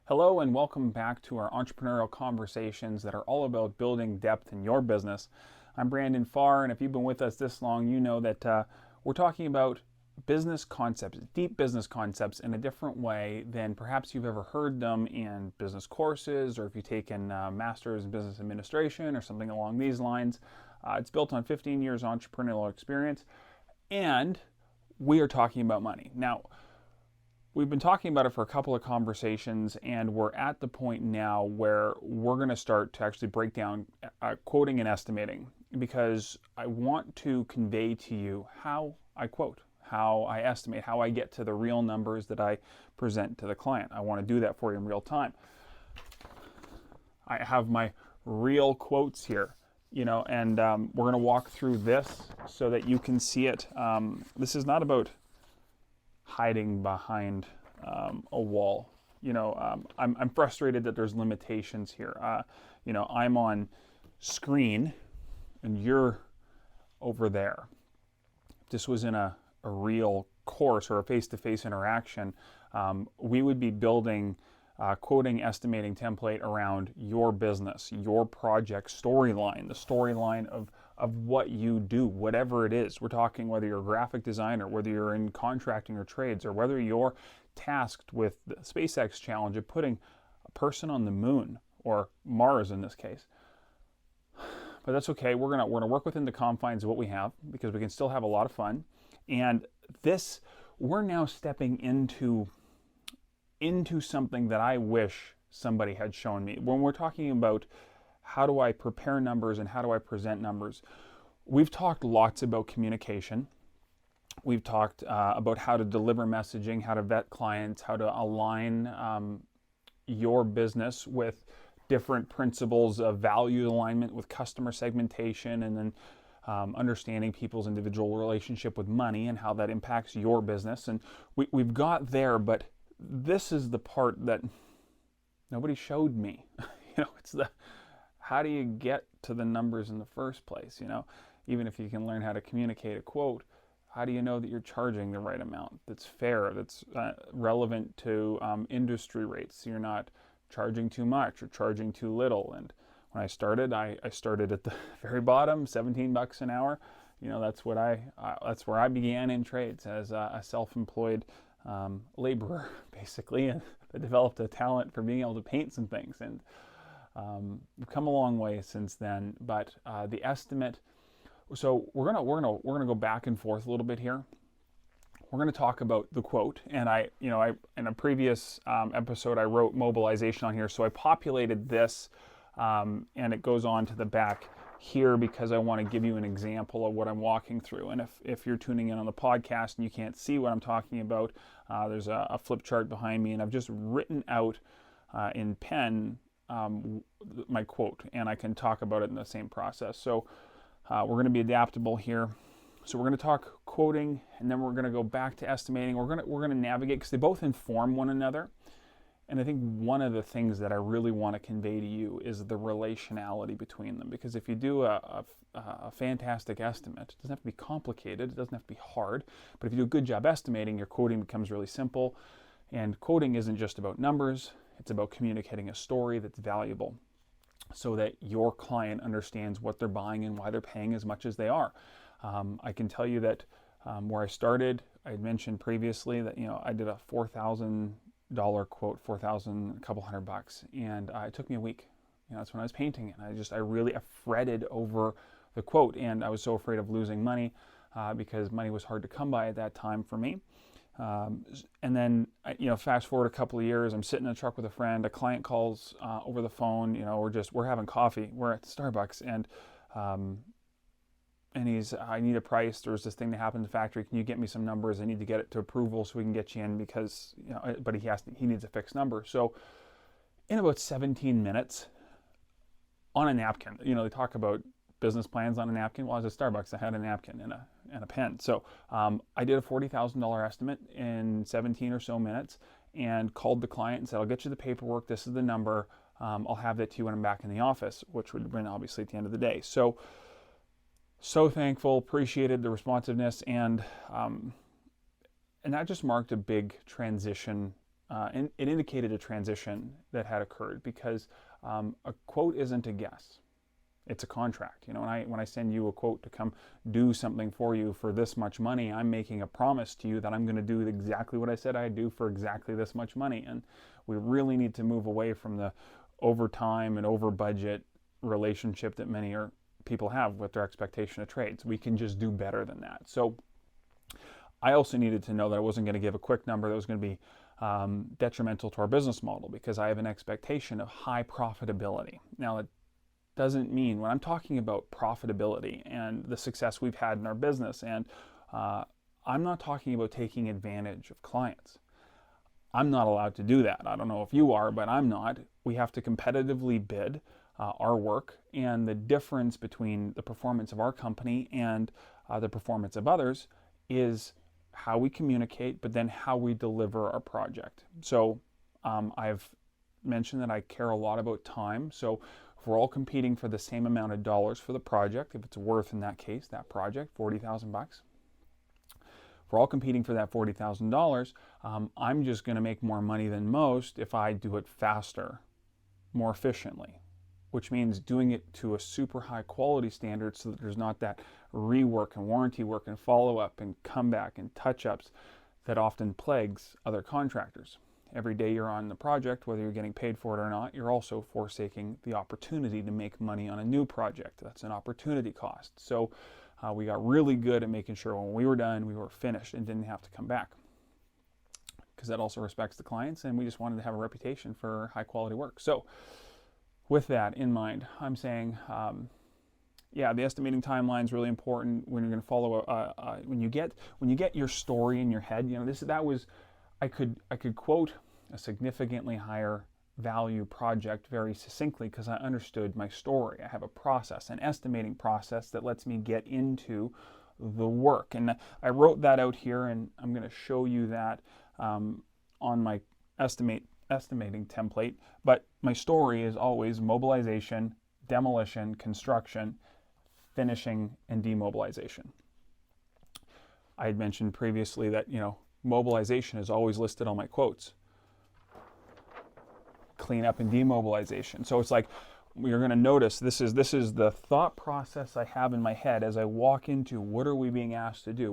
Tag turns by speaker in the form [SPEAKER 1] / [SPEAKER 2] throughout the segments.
[SPEAKER 1] Hello and welcome back to our entrepreneurial conversations that are all about building depth in your business. I'm Brandon Farr, and if you've been with us this long, you know that we're talking about business concepts, deep business concepts in a different way than perhaps you've ever heard them in business courses, or if you've taken Masters in Business Administration or something along these lines. It's built on 15 years entrepreneurial experience, and we are talking about money. Now, we've been talking about it for a couple of conversations, and we're at the point now where we're going to start to actually break down quoting and estimating, because I want to convey to you how I quote, how I estimate, how I get to the real numbers that I present to the client. I want to do that for you in real time. I have my real quotes here, and we're going to walk through this so that you can see it. This is not about hiding behind a wall. I'm frustrated that there's limitations here. I'm on screen and you're over there. If this was in a real course or a face-to-face interaction, we would be building quoting estimating template around your business, your project storyline, the storyline of what you do, whatever it is. We're talking whether you're a graphic designer, whether you're in contracting or trades, or whether you're tasked with the SpaceX challenge of putting a person on the moon, or Mars in this case. But that's okay. We're gonna work within the confines of what we have, because we can still have a lot of fun. And this, we're now stepping into something that I wish somebody had shown me. When we're talking about how do I prepare numbers and how do I present numbers, we've talked lots about communication. We've talked about how to deliver messaging, how to vet clients, how to align your business with different principles of value alignment, with customer segmentation, and then understanding people's individual relationship with money and how that impacts your business. And we've got there, but this is the part that nobody showed me. It's the how do you get to the numbers in the first place? Even if you can learn how to communicate a quote, how do you know that you're charging the right amount that's fair, that's relevant to industry rates? You're not charging too much or charging too little. And when I started at the very bottom, 17 bucks an hour. That's where I began in trades, as a self-employed laborer, basically, and I developed a talent for being able to paint some things, and we've come a long way since then. But the estimate, so we're gonna go back and forth a little bit here. We're going to talk about the quote, and I in a previous episode I wrote mobilization on here, so I populated this, and it goes on to the back here because I want to give you an example of what I'm walking through. And if you're tuning in on the podcast and you can't see what I'm talking about, there's a flip chart behind me, and I've just written out in pen my quote, and I can talk about it in the same process. So we're going to be adaptable here. So we're going to talk quoting, and then we're going to go back to estimating. We're going to navigate, because they both inform one another. And I think one of the things that I really want to convey to you is the relationality between them. Because if you do a fantastic estimate, it doesn't have to be complicated, it doesn't have to be hard, but if you do a good job estimating, your quoting becomes really simple. And quoting isn't just about numbers, it's about communicating a story that's valuable, so that your client understands what they're buying and why they're paying as much as they are. I can tell you that where I started, I had mentioned previously that I did a $4,000 quote, a couple $100, and it took me a week. That's when I was painting it. I fretted over the quote, and I was so afraid of losing money because money was hard to come by at that time for me. And then fast forward a couple of years, I'm sitting in a truck with a friend. A client calls over the phone. We're having coffee. We're at Starbucks, and I need a price. There's this thing that happened in the factory. Can you get me some numbers? I need to get it to approval so we can get you in, because but he needs a fixed number. So in about 17 minutes, on a napkin, they talk about business plans on a napkin. Well, I was at Starbucks. I had a napkin and a pen. So I did a $40,000 estimate in 17 or so minutes, and called the client and said, I'll get you the paperwork. This is the number. I'll have that to you when I'm back in the office, which would have been obviously at the end of the day. So thankful, appreciated the responsiveness, and that just marked a big transition and it indicated a transition that had occurred, because a quote isn't a guess. It's a contract. You know, when I send you a quote to come do something for you for this much money, I'm making a promise to you that I'm going to do exactly what I said I'd do for exactly this much money. And we really need to move away from the over time and over budget relationship that many people have with their expectation of trades. We can just do better than that. So I also needed to know that I wasn't going to give a quick number that was going to be detrimental to our business model, because I have an expectation of high profitability. Now, it doesn't mean, when I'm talking about profitability and the success we've had in our business, and I'm not talking about taking advantage of clients. I'm not allowed to do that. I don't know if you are, but I'm not. We have to competitively bid our work, and the difference between the performance of our company and the performance of others is how we communicate, but then how we deliver our project. So I've mentioned that I care a lot about time. So if we're all competing for the same amount of dollars for the project, if it's worth, in that case, that project, $40,000, if we're all competing for that $40,000, I'm just going to make more money than most if I do it faster, more efficiently, which means doing it to a super high quality standard so that there's not that rework and warranty work and follow-up and comeback and touch-ups that often plagues other contractors. Every day you're on the project, whether you're getting paid for it or not, you're also forsaking the opportunity to make money on a new project. That's an opportunity cost. So we got really good at making sure when we were done, we were finished and didn't have to come back, because that also respects the clients, and we just wanted to have a reputation for high quality work. So with that in mind, I'm saying, yeah, the estimating timeline is really important when you're going to follow when you get your story in your head. You know, I could quote a significantly higher value project very succinctly because I understood my story. I have a process, an estimating process that lets me get into the work, and I wrote that out here, and I'm going to show you that on my estimating template. But my story is always mobilization, demolition, construction, finishing, and demobilization. I had mentioned previously that, you know, mobilization is always listed on my quotes. Cleanup and demobilization. So it's like, you're going to notice this is the thought process I have in my head as I walk into what are we being asked to do?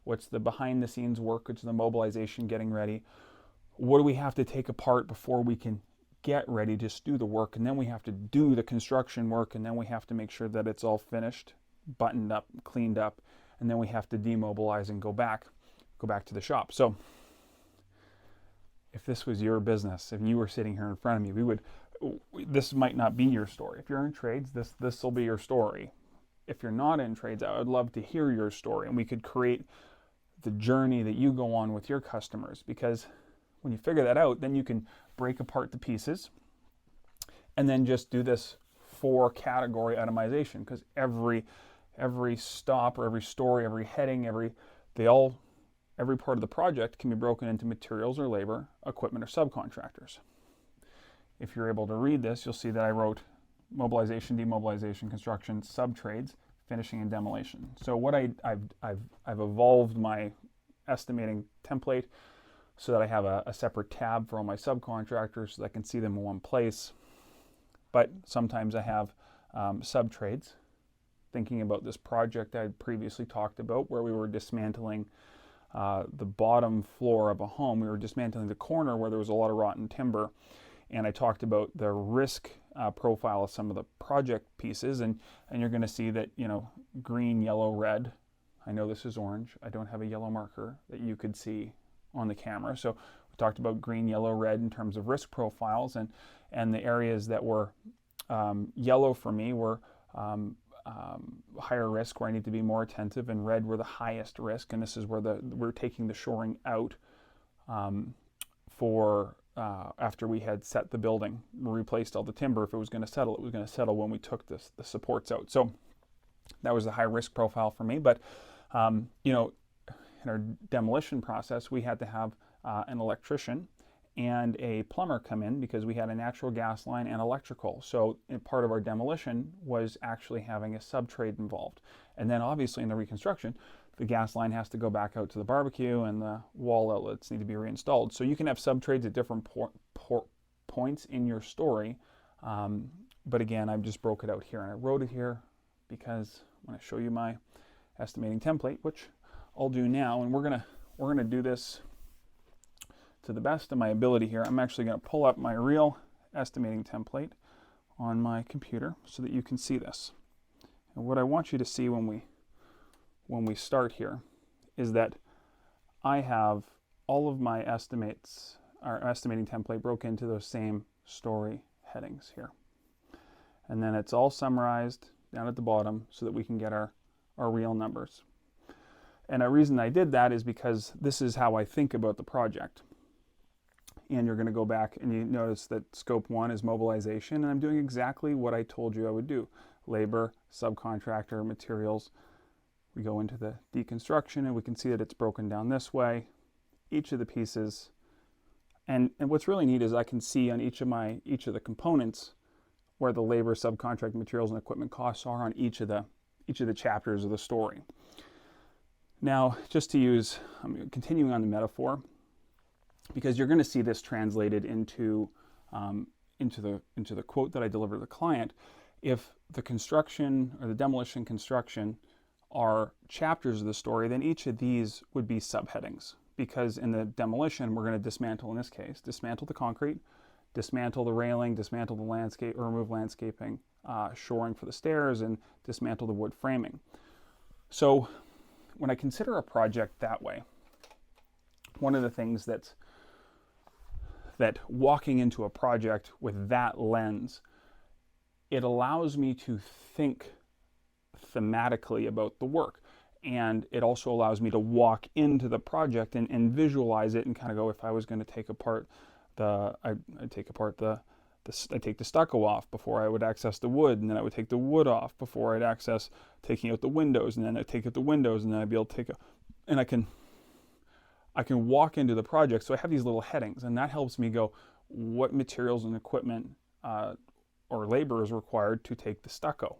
[SPEAKER 1] What's the behind the scenes work? It's the mobilization, getting ready. What do we have to take apart before we can get ready to just do the work? And then we have to do the construction work, and then we have to make sure that it's all finished, buttoned up, cleaned up, and then we have to demobilize and go back to the shop. So if this was your business, if you were sitting here in front of me, this might not be your story. If you're in trades, this will be your story. If you're not in trades, I would love to hear your story, and we could create the journey that you go on with your customers, because when you figure that out, then you can break apart the pieces and then just do this 4-category itemization, because every stop or every story, every heading, every part of the project can be broken into materials or labor, equipment or subcontractors. If you're able to read this, you'll see that I wrote mobilization, demobilization, construction, sub-trades, finishing, and demolition. So what I've evolved my estimating template so that I have a separate tab for all my subcontractors so that I can see them in one place. But sometimes I have sub-trades. Thinking about this project I had previously talked about, where we were dismantling the bottom floor of a home. We were dismantling the corner where there was a lot of rotten timber, and I talked about the risk profile of some of the project pieces, and you're going to see that, you know, green, yellow, red. I know this is orange. I don't have a yellow marker that you could see on the camera. So we talked about green, yellow, red in terms of risk profiles, and the areas that were yellow for me were higher risk, where I need to be more attentive, and red were the highest risk, and this is where we're taking the shoring out for after we had set the building, replaced all the timber. If it was going to settle, it was going to settle when we took the supports out. So that was the high risk profile for me. But you know, in our demolition process, we had to have an electrician and a plumber come in because we had a natural gas line and electrical. So part of our demolition was actually having a sub-trade involved. And then obviously in the reconstruction, the gas line has to go back out to the barbecue, and the wall outlets need to be reinstalled. So you can have sub-trades at different points in your story. But again, I've just broke it out here, and I wrote it here because I'm going to show you my estimating template, which I'll do now. And we're gonna do this to the best of my ability here. I'm actually going to pull up my real estimating template on my computer so that you can see this. And what I want you to see when we start here is that I have all of my estimates, our estimating template, broke into those same story headings here. And then it's all summarized down at the bottom so that we can get our real numbers. And a reason I did that is because this is how I think about the project. And you're going to go back and you notice that scope 1 is mobilization, and I'm doing exactly what I told you I would do. Labor, subcontractor, materials. We go into the deconstruction and we can see that it's broken down this way, each of the pieces. And what's really neat is I can see on each of the components where the labor, subcontract, materials, and equipment costs are on each of the chapters of the story. Now, just to use, I'm continuing on the metaphor, because you're going to see this translated into the quote that I deliver to the client. If the construction or the demolition construction are chapters of the story, then each of these would be subheadings, because in the demolition, we're going to dismantle, in this case, dismantle the concrete, dismantle the railing, dismantle the landscape, or remove landscaping, shoring for the stairs, and dismantle the wood framing. So when I consider a project that way, one of the things that walking into a project with that lens, it allows me to think thematically about the work. And it also allows me to walk into the project and visualize it and kind of go, if I was going to take apart I take the stucco off before I would access the wood, and then I would take the wood off before I'd access taking out the windows, and then I'd take out the windows, and then I'd be able to and I can walk into the project. So I have these little headings, and that helps me go, what materials and equipment or labor is required to take the stucco?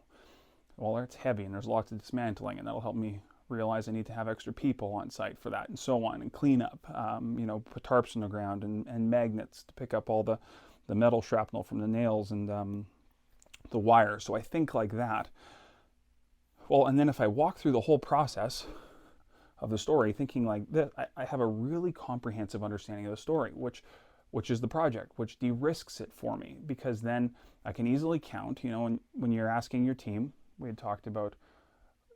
[SPEAKER 1] Well, it's heavy, and there's lots of dismantling, and that'll help me realize I need to have extra people on site for that, and so on, and clean up, put tarps on the ground and magnets to pick up all the metal shrapnel from the nails and the wire. So I think like that. Well, and then if I walk through the whole process of the story thinking like this, I have a really comprehensive understanding of the story, which is the project, which de-risks it for me, because then I can easily count, when you're asking your team, we had talked about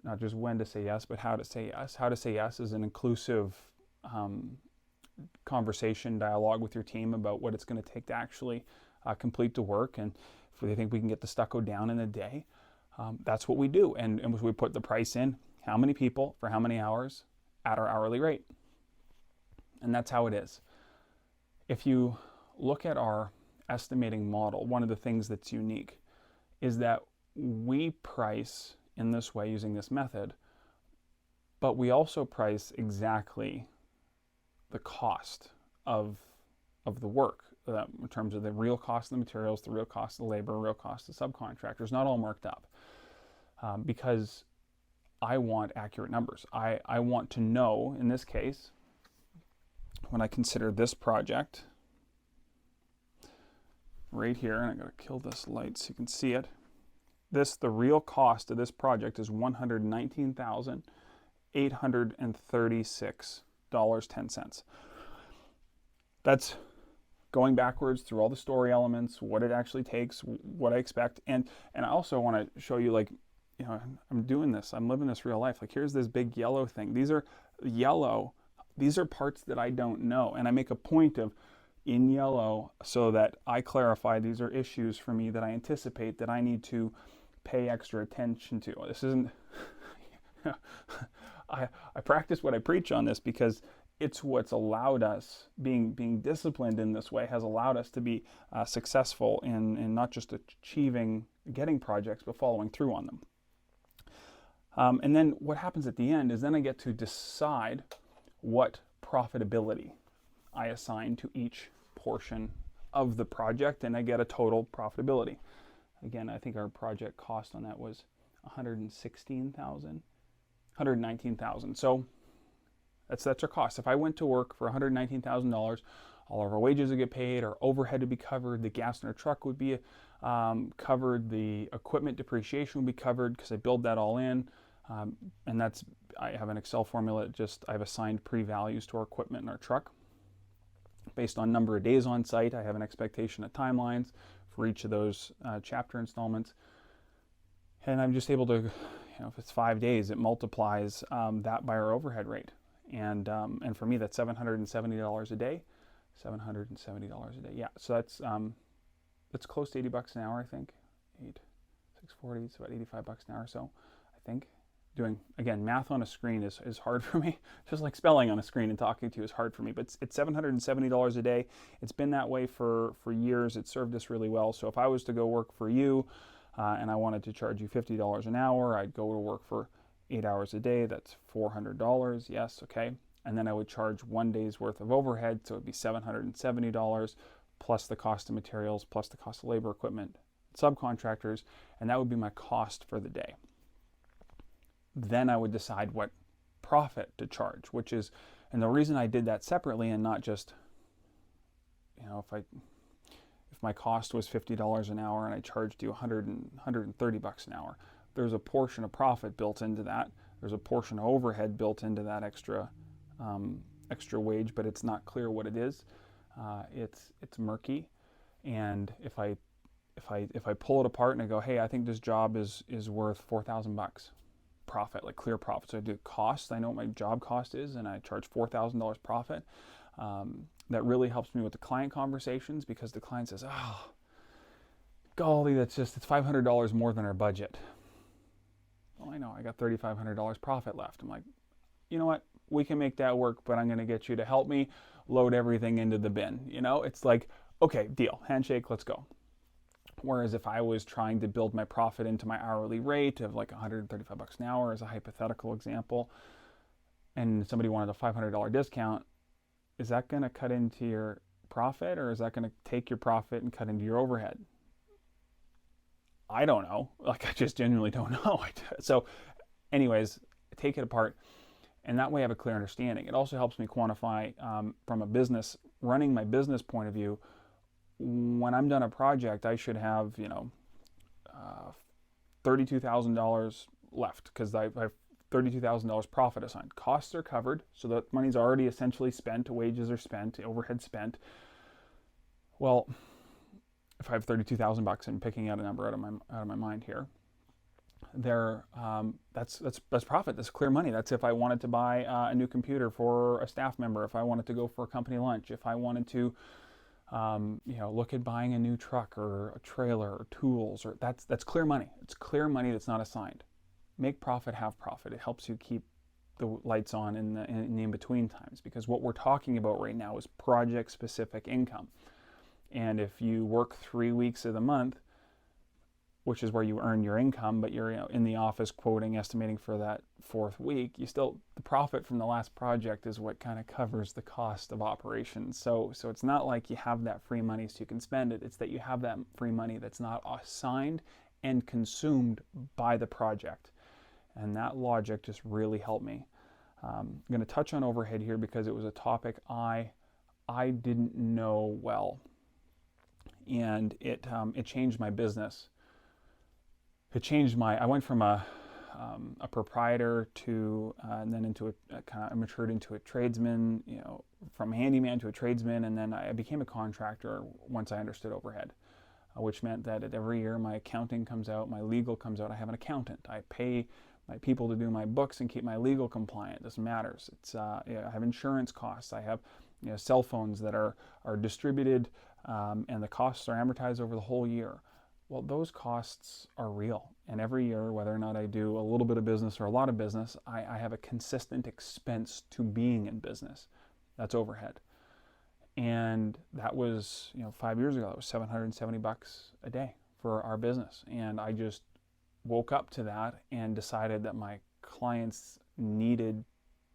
[SPEAKER 1] not just when to say yes, but how to say yes. How to say yes is an inclusive conversation, dialogue with your team about what it's going to take to actually complete the work. And if they think we can get the stucco down in a day, that's what we do. And we put the price in, how many people for how many hours at our hourly rate. And that's how it is. If you look at our estimating model, one of the things that's unique is that we price in this way using this method, but we also price exactly the cost of the work in terms of the real cost of the materials, the real cost of the labor, real cost of subcontractors, not all marked up, because I want accurate numbers. I want to know, in this case, when I consider this project right here, and I'm going to kill this light so you can see it. The real cost of this project is $119,836.10. That's going backwards through all the story elements, what it actually takes, what I expect, and I also want to show you, I'm doing this, I'm living this real life. Here's this big yellow thing. These are yellow. These are parts that I don't know, and I make a point of in yellow so that I clarify these are issues for me that I anticipate that I need to pay extra attention to. This isn't, I practice what I preach on this because it's what's allowed us, being disciplined in this way has allowed us to be successful in not just getting projects, but following through on them. And then what happens at the end is then I get to decide what profitability I assign to each portion of the project, and I get a total profitability. Again, I think our project cost on that was $116,000. $119,000. So that's our cost. If I went to work for $119,000, all of our wages would get paid, our overhead would be covered, the gas in our truck would be covered, the equipment depreciation would be covered because I build that all in. And I have an Excel formula. I've assigned pre-values to our equipment in our truck. Based on number of days on site, I have an expectation of timelines for each of those chapter installments. And I'm just able to, if it's 5 days, it multiplies that by our overhead rate. And for me, that's $770 a day. $770 a day. Yeah, so that's close to $80 an hour, I think. 640, it's about $85 an hour or so, I think. Doing, again, math on a screen is hard for me. Just like spelling on a screen and talking to you is hard for me. But it's $770 a day. It's been that way for years. It served us really well. So if I was to go work for you and I wanted to charge you $50 an hour, I'd go to work for 8 hours a day. That's $400. Yes, okay. And then I would charge 1 day's worth of overhead. So it'd be $770 plus the cost of materials, plus the cost of labor, equipment, subcontractors. And that would be my cost for the day. Then I would decide what profit to charge, and the reason I did that separately and not just, if my cost was $50 an hour and I charged you $130 an hour, there's a portion of profit built into that. There's a portion of overhead built into that extra wage, but it's not clear what it is. It's murky, and if I pull it apart and I go, hey, I think this job is worth $4,000. Profit, like clear profit. So I do costs. I know what my job cost is, and I charge $4,000 profit. That really helps me with the client conversations because the client says, "Oh, golly, it's $500 more than our budget." Well, I know I got $3,500 profit left. I'm like, you know what? We can make that work, but I'm going to get you to help me load everything into the bin. It's like, okay, deal, handshake, let's go. Whereas if I was trying to build my profit into my hourly rate of like $135 an hour as a hypothetical example, and somebody wanted a $500 discount, is that going to cut into your profit, or is that going to take your profit and cut into your overhead? I don't know. I just genuinely don't know. So anyways, take it apart, and that way I have a clear understanding. It also helps me quantify from a business, running my business point of view. When I'm done a project, I should have, $32,000 left because I have $32,000 profit assigned. Costs are covered, so that money's already essentially spent. Wages are spent, overhead spent. Well, if I have $32,000, I'm picking out a number out of my mind here. That's profit. That's clear money. That's if I wanted to buy a new computer for a staff member, if I wanted to go for a company lunch, if I wanted to look at buying a new truck or a trailer or tools, or that's clear money. It's clear money that's not assigned. Make profit, have profit. It helps you keep the lights on in the in-between times, because what we're talking about right now is project-specific income. And if you work 3 weeks of the month, which is where you earn your income, but you're in the office quoting, estimating for that 4th week, the profit from the last project is what kind of covers the cost of operations. So it's not like you have that free money so you can spend it. It's that you have that free money that's not assigned and consumed by the project. And that logic just really helped me. I'm going to touch on overhead here because it was a topic I didn't know well, and it changed my business. I went from a proprietor to, and then into I matured into a tradesman, from a handyman to a tradesman, and then I became a contractor once I understood overhead, which meant that every year my accounting comes out, my legal comes out. I have an accountant. I pay my people to do my books and keep my legal compliant. This matters. I have insurance costs. I have cell phones that are distributed, and the costs are amortized over the whole year. Well, those costs are real. And every year, whether or not I do a little bit of business or a lot of business, I have a consistent expense to being in business. That's overhead. And that was, 5 years ago, that was $770 a day for our business. And I just woke up to that and decided that my clients needed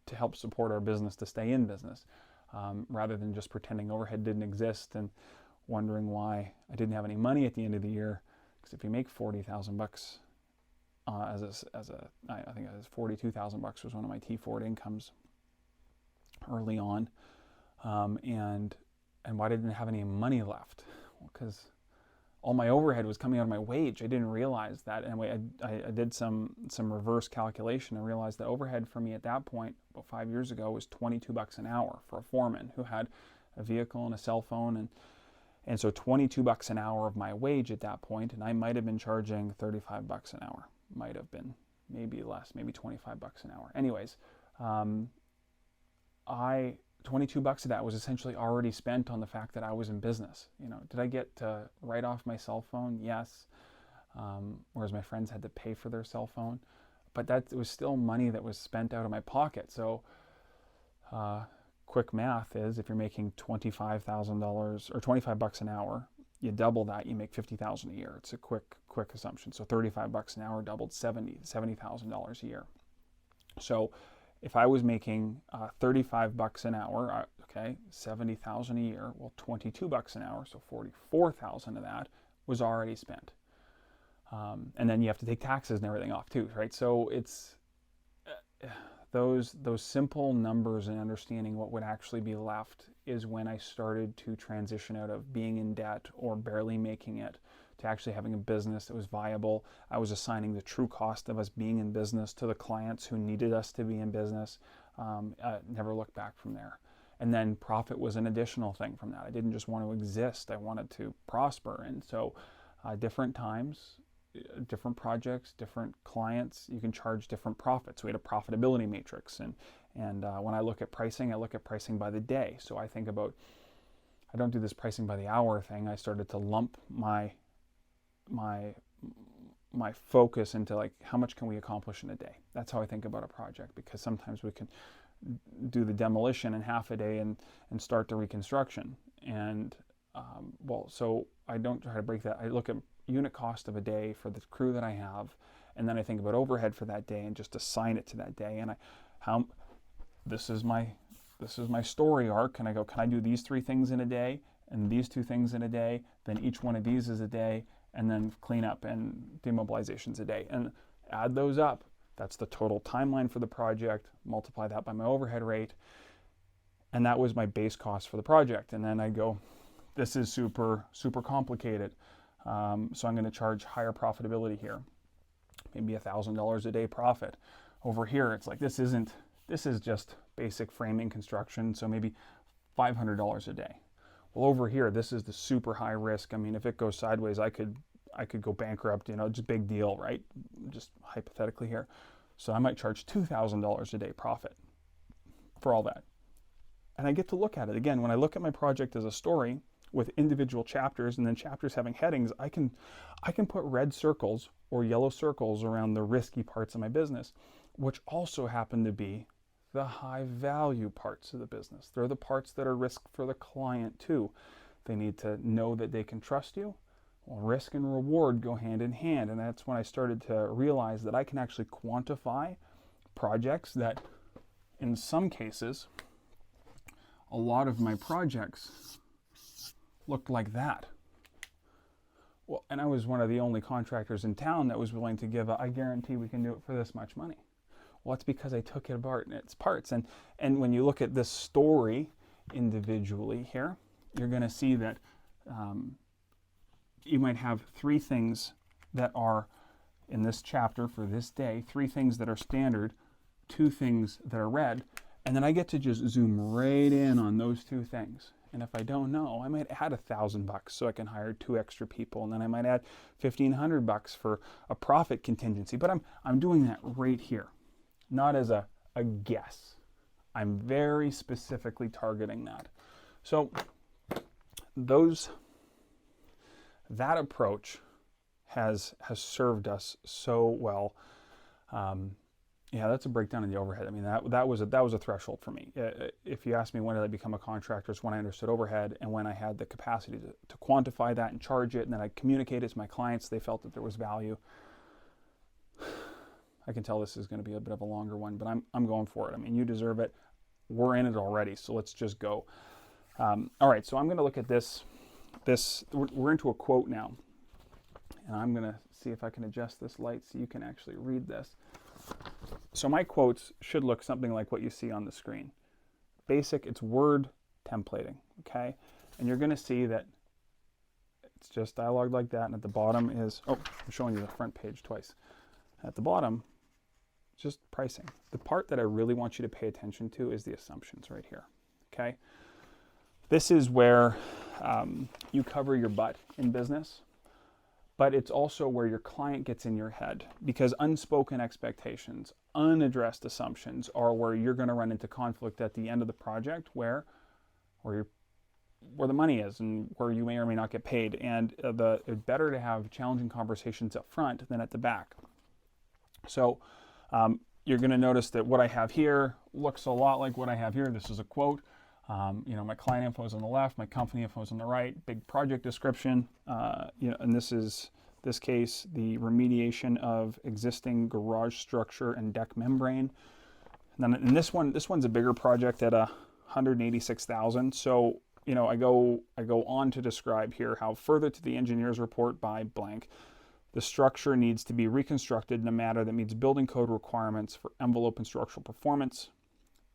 [SPEAKER 1] to help support our business to stay in business, rather than just pretending overhead didn't exist and wondering why I didn't have any money at the end of the year. Because if you make $40,000 I think it was $42,000 was one of my T4 incomes early on, and why didn't I have any money left? Well, because all my overhead was coming out of my wage. I didn't realize that, and I did some reverse calculation and realized that overhead for me at that point, about 5 years ago, was $22 an hour for a foreman who had a vehicle and a cell phone, and so $22 an hour of my wage at that point, and I might have been charging $35 an hour. Might have been, maybe less, maybe $25 an hour. Anyways, 22 bucks of that was essentially already spent on the fact that I was in business. You know, did I get to write off my cell phone? Yes. Whereas my friends had to pay for their cell phone, but that was still money that was spent out of my pocket. So, quick math is if you're making $25,000 or 25 bucks an hour, you double that, you make $50,000 a year. It's a quick assumption. So 35 bucks an hour doubled $70,000 a year. So if I was making 35 bucks an hour, okay, 70,000 a year, well, 22 bucks an hour, so 44,000 of that was already spent. And then you have to take taxes and everything off too, right? So it's those simple numbers and understanding what would actually be left is when I started to transition out of being in debt or barely making it to actually having a business that was viable. I was assigning the true cost of us being in business to the clients who needed us to be in business. Never looked back from there. And then profit was an additional thing from that. I didn't just want to exist, I wanted to prosper. And so different times, different projects, different clients, you can charge different profits. We had a profitability matrix, and when I look at pricing, I look at pricing by the day. So I think about, I don't do this pricing by the hour thing. I started to lump my focus into like, how much can we accomplish in a day? That's how I think about a project, because sometimes we can do the demolition in half a day and start the reconstruction. And so I don't try to break that. I look at unit cost of a day for the crew that I have, and then I think about overhead for that day and just assign it to that day. And this is my story arc, and I go, can I do these 3 things in a day and these 2 things in a day? Then each one of these is a day, and then cleanup and demobilizations a day, and add those up. That's the total timeline for the project. Multiply that by my overhead rate, and that was my base cost for the project. And then I go, this is super complicated. So I'm going to charge higher profitability here, maybe $1,000 a day profit. Over here, it's like, this is just basic framing construction, so maybe $500 a day. Well, over here, this is the super high risk. I mean, if it goes sideways, I could go bankrupt, you know, just big deal, right? Just hypothetically here. So I might charge $2,000 a day profit for all that. And I get to look at it again. When I look at my project as a story with individual chapters and then chapters having headings, I can put red circles or yellow circles around the risky parts of my business, which also happen to be the high value parts of the business. They're the parts that are risk for the client too. They need to know that they can trust you. Well, risk and reward go hand in hand, and that's when I started to realize that I can actually quantify projects that, in some cases, a lot of my projects looked like that. Well, and I was one of the only contractors in town that was willing to give I guarantee we can do it for this much money. Well, it's because I took it apart in its parts. And when you look at this story individually here, you're going to see that you might have 3 things that are in this chapter for this day, 3 things that are standard, 2 things that are red, and then I get to just zoom right in on those 2 things. And if I don't know, I might add $1,000 so I can hire 2 extra people, and then I might add $1,500 for a profit contingency. But I'm doing that right here, not as a guess. I'm very specifically targeting that. So that approach has served us so well. Yeah, that's a breakdown in the overhead. I mean, that was a threshold for me. If you ask me when did I become a contractor, it's when I understood overhead and when I had the capacity to quantify that and charge it, and then I communicated to my clients. They felt that there was value. I can tell this is going to be a bit of a longer one, but I'm going for it. I mean, you deserve it. We're in it already, so let's just go. All right, so I'm going to look at this. We're into a quote now, And I'm going to see if I can adjust this light so you can actually read this. So my quotes should look something like what you see on the screen. Basic, it's word templating, okay? And you're going to see that it's just dialogue like that, and at the bottom is, oh, I'm showing you the front page twice. At the bottom, just pricing. The part that I really want you to pay attention to is the assumptions right here, okay? This is where you cover your butt in business, but it's also where your client gets in your head, because unspoken expectations, unaddressed assumptions are where you're going to run into conflict at the end of the project where the money is and where you may or may not get paid. And it's better to have challenging conversations up front than at the back. So you're going to notice that what I have here looks a lot like what I have here. This is a quote. My client info is on the left, my company info is on the right, big project description. And this case, the remediation of existing garage structure and deck membrane. And then in this one's a bigger project at $186,000. So, I go on to describe here how further to the engineer's report by blank, the structure needs to be reconstructed in a manner that meets building code requirements for envelope and structural performance.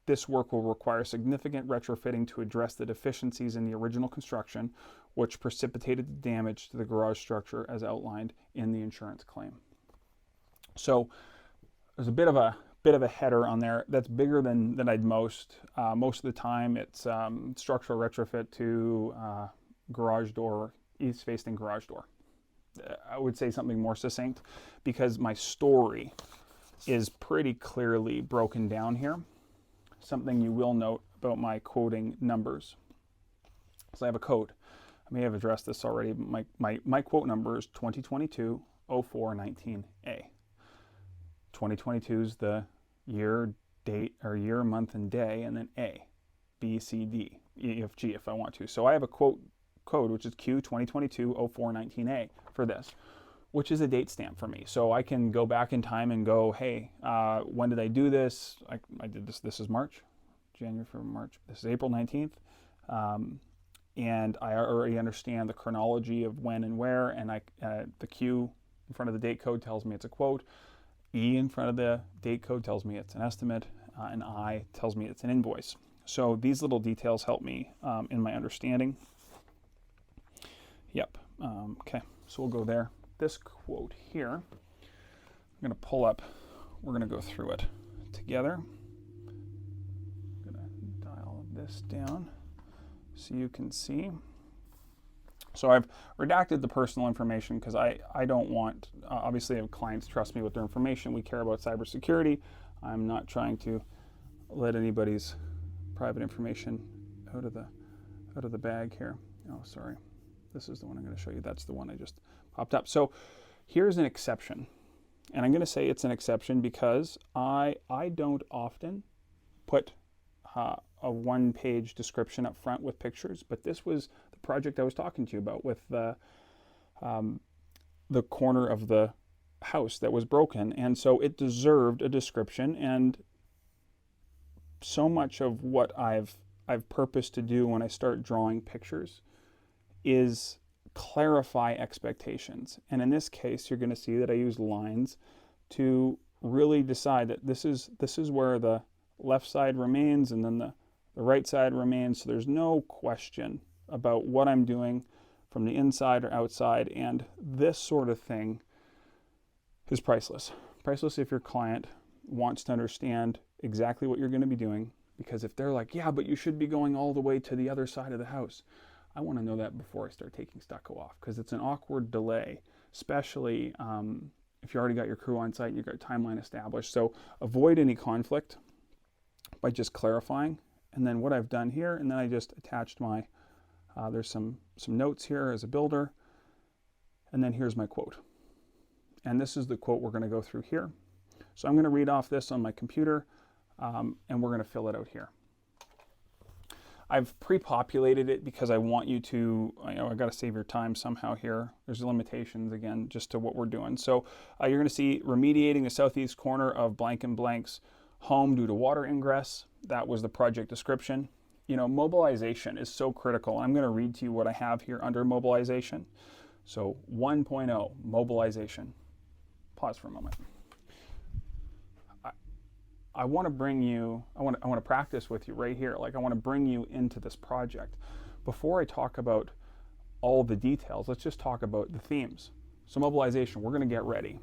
[SPEAKER 1] This work will require significant retrofitting to address the deficiencies in the original construction, which precipitated the damage to the garage structure as outlined in the insurance claim. So there's a bit of a header on there that's bigger than I'd most. Most of the time it's structural retrofit to garage door, east-facing garage door. I would say something more succinct because my story is pretty clearly broken down here. Something you will note about my quoting numbers. So I have a code. I may have addressed this already, but my quote number is 2022-04-19A. 2022 is the year, date, or year, month, and day, and then A, B, C, D, E, F, G if I want to. So I have a quote code, which is Q 2022-04-19A for this, which is a date stamp for me. So I can go back in time and go, hey, when did I do this? I did this. This is March, January, February, March. This is April 19th. And I already understand the chronology of when and where. And the Q in front of the date code tells me it's a quote. E in front of the date code tells me it's an estimate. And I tells me it's an invoice. So these little details help me in my understanding. Yep. Okay. So we'll go there. This quote here, I'm going to pull up, we're going to go through it together. I'm going to dial this down so you can see. So I've redacted the personal information because I don't want, obviously if clients trust me with their information, we care about cybersecurity. I'm not trying to let anybody's private information out of the bag here. Oh, sorry. This is the one I'm going to show you. That's the one I just popped up. So here's an exception. And I'm going to say it's an exception because I don't often put a one-page description up front with pictures, but this was the project I was talking to you about with the corner of the house that was broken. And so it deserved a description. And so much of what I've purposed to do when I start drawing pictures is clarify expectations. And in this case, you're going to see that I use lines to really decide that this is where the left side remains and then the right side remains. So there's no question about what I'm doing from the inside or outside. And this sort of thing is priceless. Priceless if your client wants to understand exactly what you're going to be doing. Because if they're like, yeah, but you should be going all the way to the other side of the house, I want to know that before I start taking stucco off, because it's an awkward delay, especially if you already got your crew on site and you've got a timeline established. So avoid any conflict by just clarifying. And then what I've done here, and then I just attached my, there's some notes here as a builder, and then here's my quote. And this is the quote we're going to go through here. So I'm going to read off this on my computer, and we're going to fill it out here. I've pre-populated it because I want you to, I got to save your time somehow here. There's limitations again, just to what we're doing. So you're going to see remediating the southeast corner of blank and blank's home due to water ingress. That was the project description. Mobilization is so critical. I'm going to read to you what I have here under mobilization. So 1.0, mobilization. Pause for a moment. I want to bring you, I want to practice with you right here. Like I want to bring you into this project. Before I talk about all the details, let's just talk about the themes. So mobilization, we're going to get ready.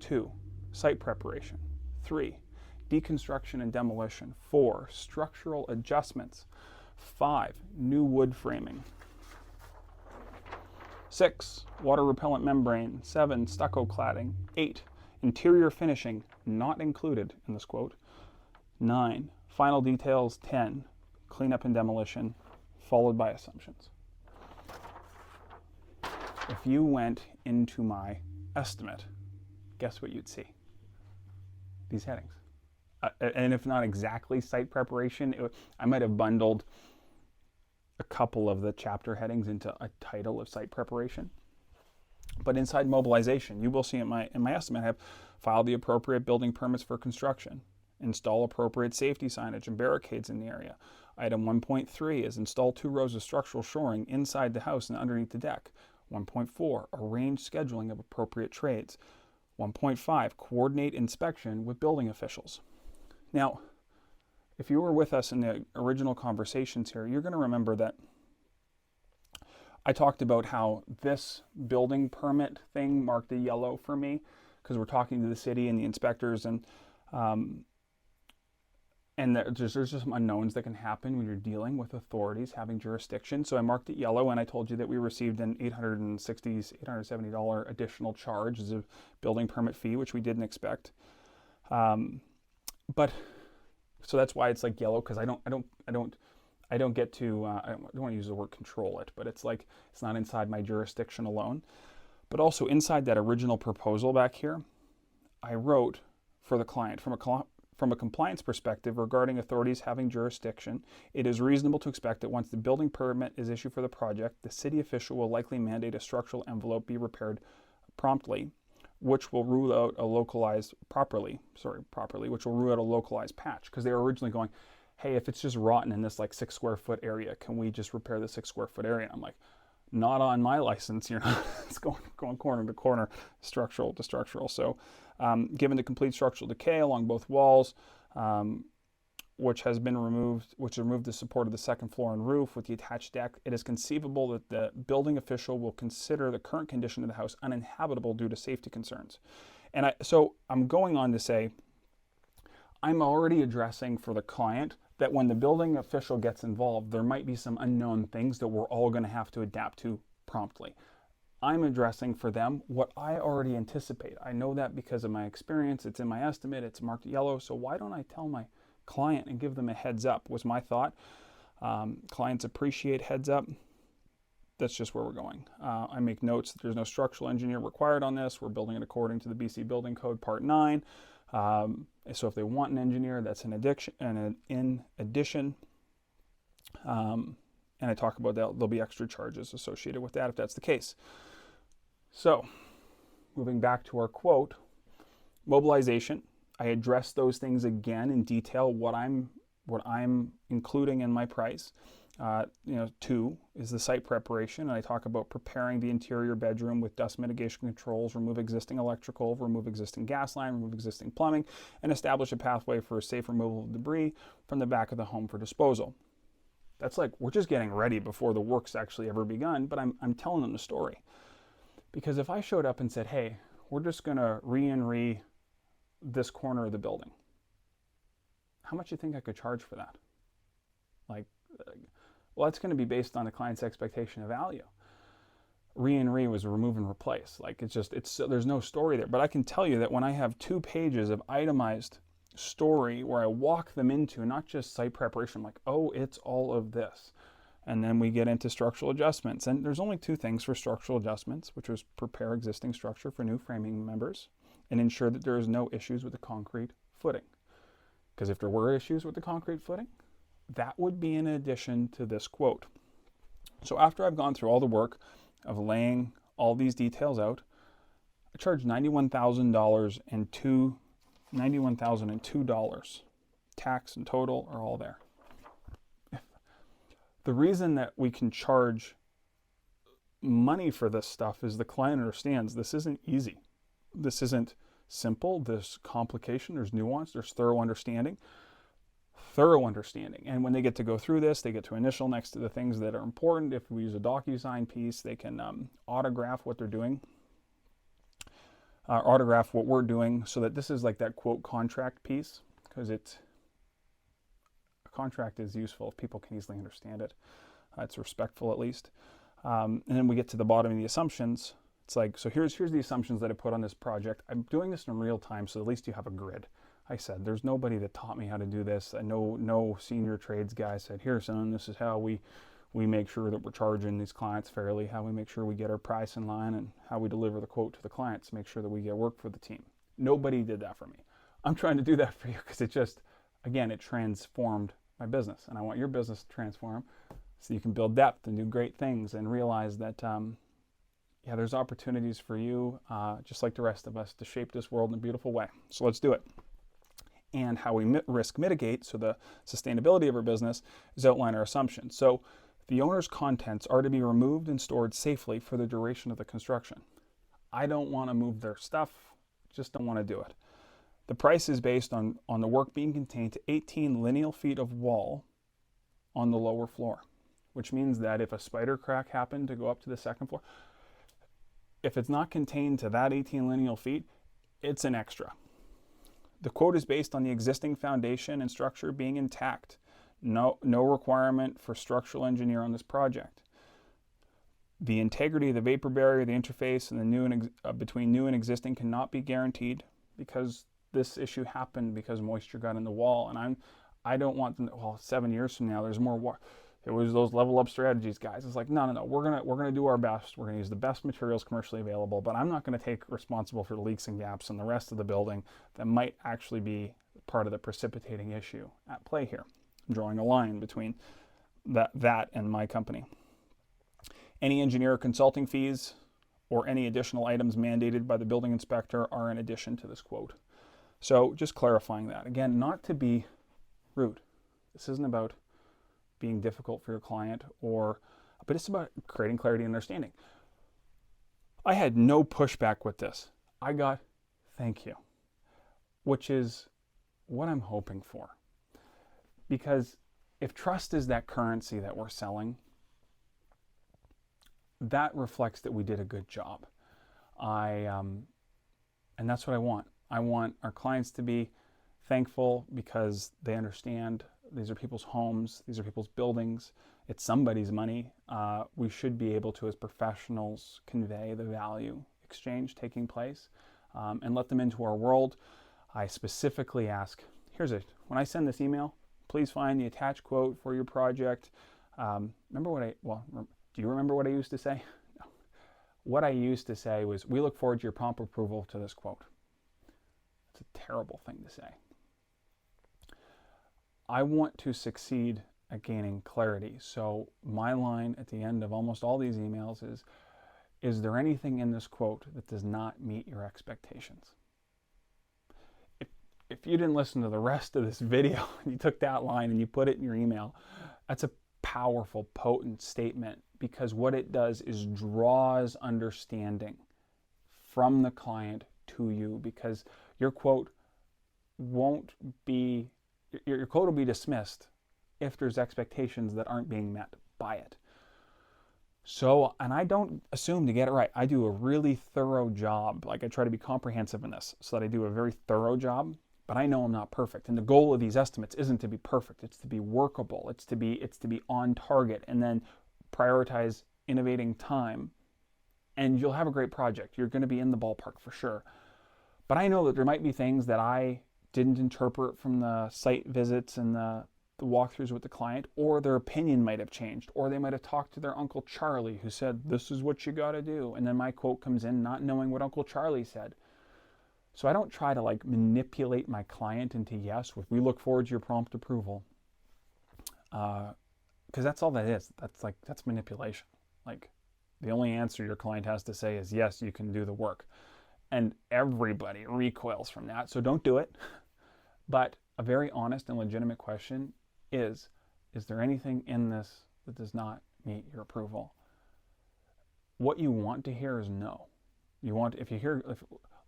[SPEAKER 1] 2, site preparation. 3, deconstruction and demolition. 4, structural adjustments. 5, new wood framing. 6, water repellent membrane. 7, stucco cladding. 8, interior finishing, not included in this quote. 9, final details. 10, cleanup and demolition, followed by assumptions. If you went into my estimate, guess what you'd see? These headings. And if not exactly site preparation, I might have bundled a couple of the chapter headings into a title of site preparation. But inside mobilization, you will see in my estimate, I have filed the appropriate building permits for construction, install appropriate safety signage and barricades in the area. Item 1.3 is install 2 rows of structural shoring inside the house and underneath the deck. 1.4, arrange scheduling of appropriate trades. 1.5, coordinate inspection with building officials. Now, if you were with us in the original conversations here, you're going to remember that I talked about how this building permit thing marked a yellow for me because we're talking to the city and the inspectors, and there's just some unknowns that can happen when you're dealing with authorities having jurisdiction. So I marked it yellow, and I told you that we received an $870 additional charge as a building permit fee, which we didn't expect. But so that's why it's like yellow, because I don't get to, I don't want to use the word control it, but it's like, it's not inside my jurisdiction alone. But also inside that original proposal back here, I wrote for the client, from a compliance perspective regarding authorities having jurisdiction, it is reasonable to expect that once the building permit is issued for the project, the city official will likely mandate a structural envelope be repaired promptly, which will rule out a localized which will rule out a localized patch, because they were originally going, hey, if it's just rotten in this like 6 square foot area, can we just repair the 6 square foot area? And I'm like, not on my license, you're not. It's going corner to corner, structural to structural. So given the complete structural decay along both walls, which removed the support of the second floor and roof with the attached deck, it is conceivable that the building official will consider the current condition of the house uninhabitable due to safety concerns. And so I'm going on to say, I'm already addressing for the client that when the building official gets involved, there might be some unknown things that we're all going to have to adapt to promptly. I'm addressing for them what I already anticipate. I know that because of my experience. It's in my estimate. It's marked yellow. So why don't I tell my client and give them a heads up, was my thought. Clients appreciate heads up. That's just where we're going. I make notes that there's no structural engineer required on this. We're building it according to the BC Building Code Part 9. So if they want an engineer, that's in addition. And I talk about that, there'll be extra charges associated with that if that's the case. So moving back to our quote, mobilization, I address those things again in detail, what I'm including in my price. 2 is the site preparation, and I talk about preparing the interior bedroom with dust mitigation controls, remove existing electrical, remove existing gas line, remove existing plumbing, and establish a pathway for a safe removal of debris from the back of the home for disposal. That's like, we're just getting ready before the work's actually ever begun, but I'm telling them the story. Because if I showed up and said, hey, we're just going to re this corner of the building, how much do you think I could charge for that? Well, that's going to be based on the client's expectation of value. Re was remove and replace. There's no story there. But I can tell you that when I have 2 pages of itemized story where I walk them into not just site preparation, I'm like, oh, it's all of this. And then we get into structural adjustments. And there's only 2 things for structural adjustments, which was prepare existing structure for new framing members and ensure that there is no issues with the concrete footing. Because if there were issues with the concrete footing, that would be in addition to this quote. So after I've gone through all the work of laying all these details out, I charge $91,002. Tax and total are all there. The reason that we can charge money for this stuff is the client understands this isn't easy. This isn't simple. There's complication, there's nuance, there's thorough understanding. And when they get to go through this, they get to initial next to the things that are important. If we use a DocuSign piece, they can autograph what they're doing, autograph what we're doing, so that this is like that quote contract piece, because a contract is useful if people can easily understand it. It's respectful, at least. And then we get to the bottom of the assumptions. It's like, so here's the assumptions that I put on this project. I'm doing this in real time, so at least you have a grid. I said, there's nobody that taught me how to do this. No senior trades guy said, here, son, this is how we make sure that we're charging these clients fairly, how we make sure we get our price in line, and how we deliver the quote to the clients, make sure that we get work for the team. Nobody did that for me. I'm trying to do that for you because it just, again, it transformed my business. And I want your business to transform so you can build depth and do great things and realize that, yeah, there's opportunities for you, just like the rest of us, to shape this world in a beautiful way. So let's do it. And how we risk mitigate, so the sustainability of our business, is outline our assumptions. So the owner's contents are to be removed and stored safely for the duration of the construction. I don't want to move their stuff, just don't want to do it. The price is based on the work being contained to 18 lineal feet of wall on the lower floor, which means that if a spider crack happened to go up to the second floor, if it's not contained to that 18 lineal feet, it's an extra. The quote is based on the existing foundation and structure being intact. No requirement for structural engineer on this project. The integrity of the vapor barrier, the interface, and the new between new and existing cannot be guaranteed, because this issue happened because moisture got in the wall, and I don't want them. Well, 7 years from now, there's more water. It was those level up strategies, guys. It's like, no. We're gonna do our best. We're gonna use the best materials commercially available, but I'm not gonna take responsible for the leaks and gaps in the rest of the building that might actually be part of the precipitating issue at play here. I'm drawing a line between that and my company. Any engineer consulting fees or any additional items mandated by the building inspector are in addition to this quote. So just clarifying that. Again, not to be rude. This isn't about being difficult for your client, but it's about creating clarity and understanding. I had no pushback with this. I got thank you, which is what I'm hoping for. Because if trust is that currency that we're selling, that reflects that we did a good job. And that's what I want. I want our clients to be thankful because they understand these are people's homes, these are people's buildings, it's somebody's money. We should be able to, as professionals, convey the value exchange taking place and let them into our world. I specifically ask, when I send this email, please find the attached quote for your project. Do you remember what I used to say? No. What I used to say was, we look forward to your prompt approval to this quote. It's a terrible thing to say. I want to succeed at gaining clarity. So my line at the end of almost all these emails is there anything in this quote that does not meet your expectations? If you didn't listen to the rest of this video, and you took that line and you put it in your email, that's a powerful, potent statement, because what it does is draws understanding from the client to you, because your quote will be dismissed if there's expectations that aren't being met by it. So, and I don't assume to get it right. I do a really thorough job. Like, I try to be comprehensive in this so that I do a very thorough job, but I know I'm not perfect. And the goal of these estimates isn't to be perfect. It's to be workable. It's to be on target, and then prioritize innovating time. And you'll have a great project. You're going to be in the ballpark for sure. But I know that there might be things that I didn't interpret from the site visits and the walkthroughs with the client, or their opinion might have changed, or they might have talked to their Uncle Charlie who said, this is what you got to do. And then my quote comes in not knowing what Uncle Charlie said. So I don't try to manipulate my client into yes, if we look forward to your prompt approval. Because that's all that is. That's manipulation. The only answer your client has to say is, yes, you can do the work. And everybody recoils from that, so don't do it. But a very honest and legitimate question is there anything in this that does not meet your approval? what you want to hear is no. You want,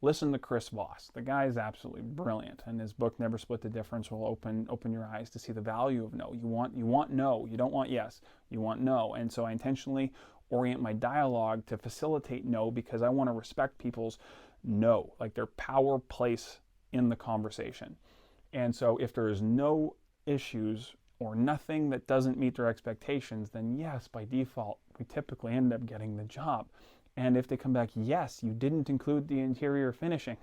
[SPEAKER 1] listen to Chris Voss. The guy is absolutely brilliant, and his book Never Split the Difference will open your eyes to see the value of no. You want no. You don't want yes. You want no. And so I intentionally orient my dialogue to facilitate no, because I want to respect people's no, like their power place in the conversation. And so if there is no issues or nothing that doesn't meet their expectations, then yes, by default, we typically end up getting the job. And if they come back, yes, you didn't include the interior finishing.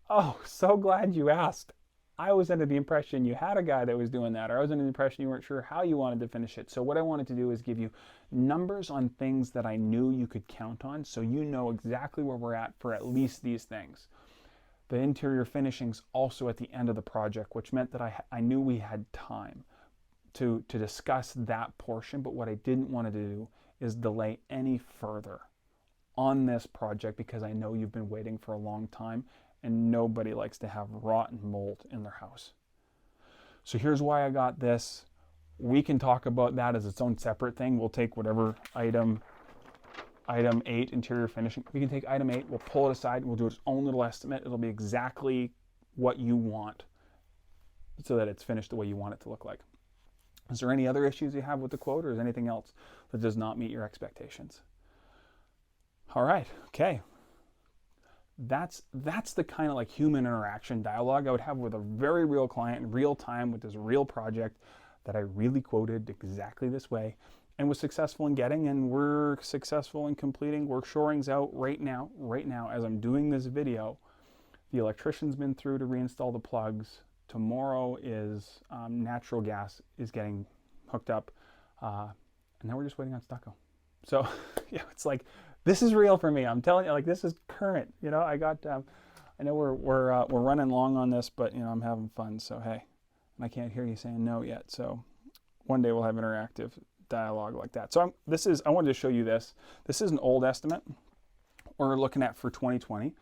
[SPEAKER 1] Oh, so glad you asked. I was under the impression you had a guy that was doing that, or I was under the impression you weren't sure how you wanted to finish it. So what I wanted to do is give you numbers on things that I knew you could count on, so you know exactly where we're at for at least these things. The interior finishings also at the end of the project, which meant that I knew we had time to discuss that portion, but what I didn't want to do is delay any further on this project, because I know you've been waiting for a long time, and nobody likes to have rotten mold in their house. So here's why I got this. We can talk about that as its own separate thing. We'll take whatever item 8, interior finishing. We can take item 8, we'll pull it aside, and we'll do its own little estimate. It'll be exactly what you want, so that it's finished the way you want it to look like. Is there any other issues you have with the quote, or is anything else that does not meet your expectations? All right, okay. That's the kind of like human interaction dialogue I would have with a very real client in real time with this real project that I really quoted exactly this way and was successful in getting, and we're successful in completing. Work shoring's out right now as I'm doing this video. The electrician's been through to reinstall the plugs. Tomorrow is natural gas is getting hooked up, and now we're just waiting on stucco. So yeah, it's like, this is real for me. I'm telling you, like, this is current. You know, I know we're running long on this, but you know, I'm having fun. So hey, and I can't hear you saying no yet. So one day we'll have interactive dialogue like that. So I wanted to show you this. This is an old estimate we're looking at for 2020,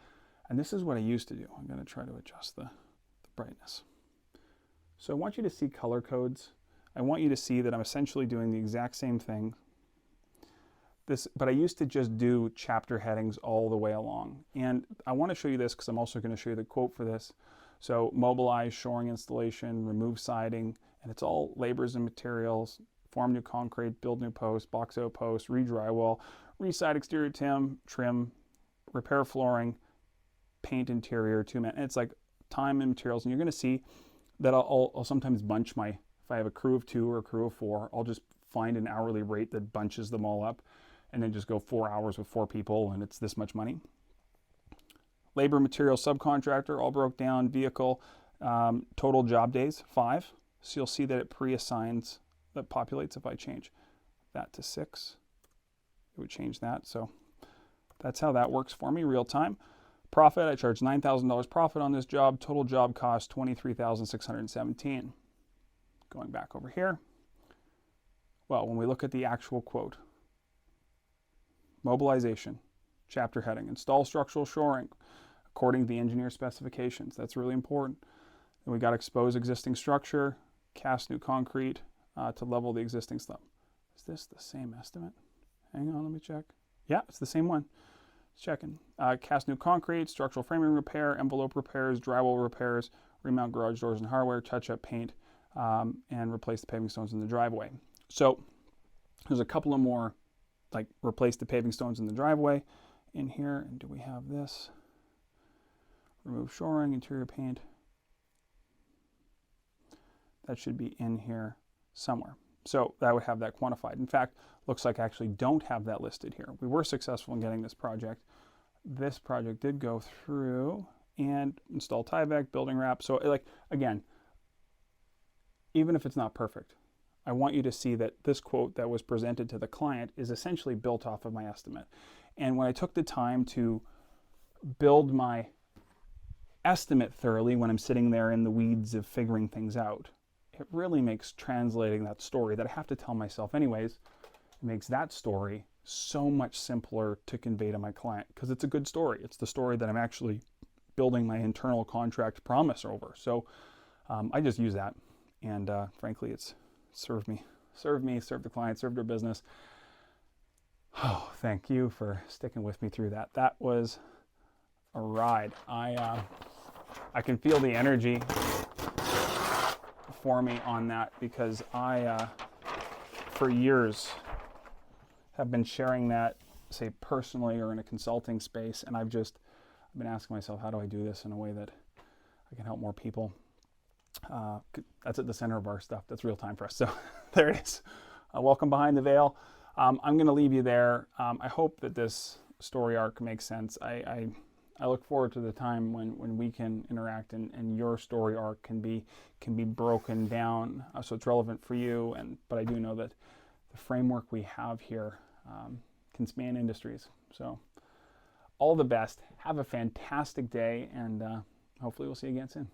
[SPEAKER 1] and this is what I used to do. I'm going to try to adjust the brightness. So I want you to see color codes. I want you to see that I'm essentially doing the exact same thing. But I used to just do chapter headings all the way along. And I want to show you this because I'm also going to show you the quote for this. So mobilize, shoring installation, remove siding, and it's all labors and materials, form new concrete, build new posts, box out posts, re-drywall, re-side exterior trim, repair flooring, paint interior, 2-man. And it's like time and materials. And you're going to see that I'll sometimes bunch if I have a crew of 2 or a crew of 4, I'll just find an hourly rate that bunches them all up and then just go 4 hours with 4 people, and it's this much money. Labor, material, subcontractor, all broke down, vehicle, total job days, 5. So you'll see that it pre-assigns, that populates. If I change that to 6, it would change that. So that's how that works for me, real time. Profit, I charge $9,000 profit on this job. Total job cost $23,617. Going back over here. Well, when we look at the actual quote, mobilization, chapter heading, install structural shoring according to the engineer specifications. That's really important. Then we got expose existing structure, cast new concrete to level the existing slab. Is this the same estimate? Hang on, let me check. Yeah, it's the same one. Checking. Cast new concrete, structural framing repair, envelope repairs, drywall repairs, remount garage doors and hardware, touch up paint, and replace the paving stones in the driveway. So there's a couple of more, like replace the paving stones in the driveway in here. And do we have this? Remove shoring, interior paint. That should be in here somewhere. So that would have that quantified. In fact, looks like I actually don't have that listed here. We were successful in getting this project. This project did go through and install Tyvek, building wrap. So like, again, even if it's not perfect, I want you to see that this quote that was presented to the client is essentially built off of my estimate. And when I took the time to build my estimate thoroughly when I'm sitting there in the weeds of figuring things out, it really makes translating that story that I have to tell myself anyways, it makes that story so much simpler to convey to my client because it's a good story. It's the story that I'm actually building my internal contract promise over. So I just use that, and frankly, it's served me, served the client, served our business. Oh, thank you for sticking with me through that. That was a ride. I can feel the energy for me on that, because I for years have been sharing that, say personally or in a consulting space, and I've been asking myself, how do I do this in a way that I can help more people? That's at the center of our stuff. That's real time for us. So there it is. Welcome Behind the Veil. I'm going to leave you there. I hope that this story arc makes sense. I look forward to the time when we can interact, and your story arc can be broken down so it's relevant for you. But I do know that the framework we have here can span industries. So all the best. Have a fantastic day, and hopefully we'll see you again soon.